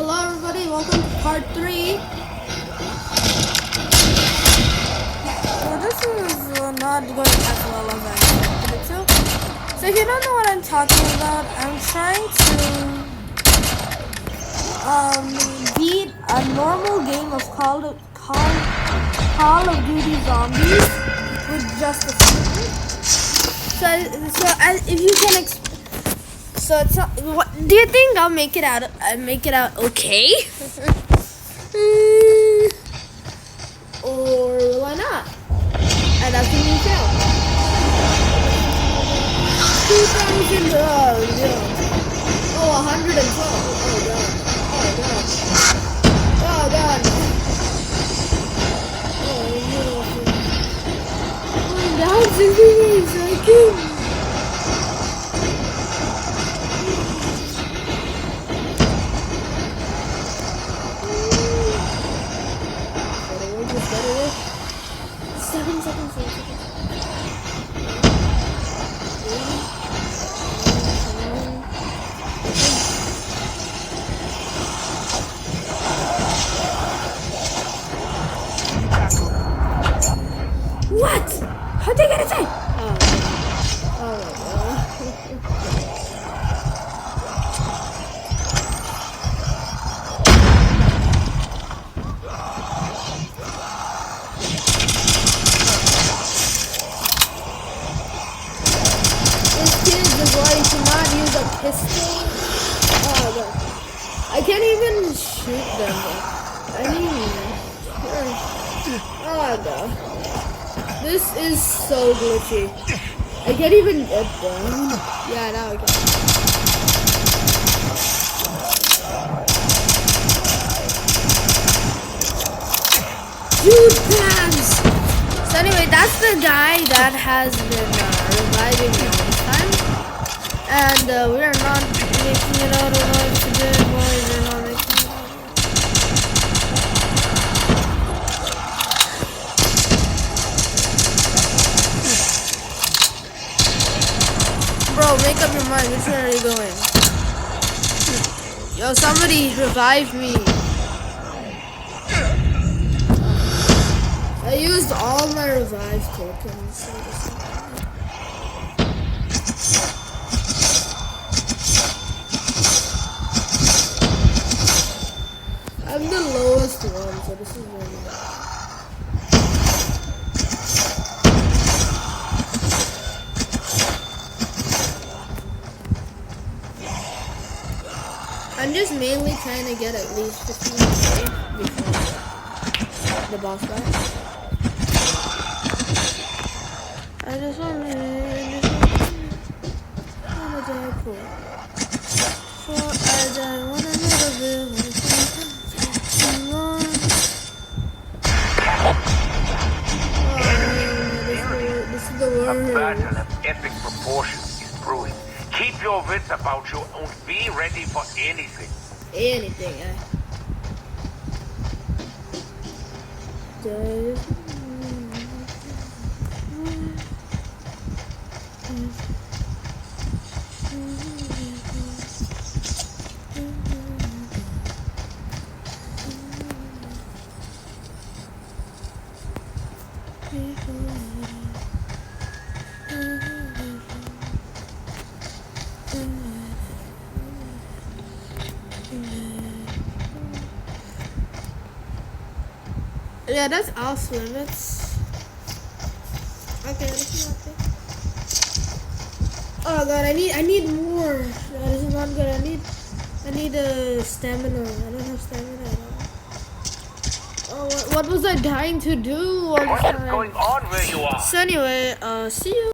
Hello everybody, welcome to part 3. So this is not going as well as I expected it to. So if you don't know what I'm talking about, I'm trying to beat a normal game of Call of Duty Zombies with just a sniper. If you can what do you think I'll make it out okay? Or will I not? And that's when you fail. 2,000 112. Oh god. I'm down 68 seconds. What? How'd they get inside? Oh my god. This kid is why you should not use a pistol. Oh god. I can't even shoot them. Oh god. This is so glitchy. I can't even get them. Yeah, now I can. Dude, pants! So anyway, that's the guy that has been reviving me all the time. And we are not making it out alive today, boys. We're not making it out. Bro, make up your mind. Which way are you going? Yo, somebody revive me. I used all my revive tokens. I'm the lowest one, so this is really bad. I'm just mainly trying to get at least 15k before the boss fight. I just want to die for I die want a little bit this is the word. A battle of epic proportions is brewing. Keep your wits about you and be ready for anything. Anything, Yeah, that's off limits. Okay, this is okay. Oh god, I need more. This is not good. I need stamina. I don't have stamina at all. Oh, what was I dying to do all the What is time? going on where you are? So anyway, see you.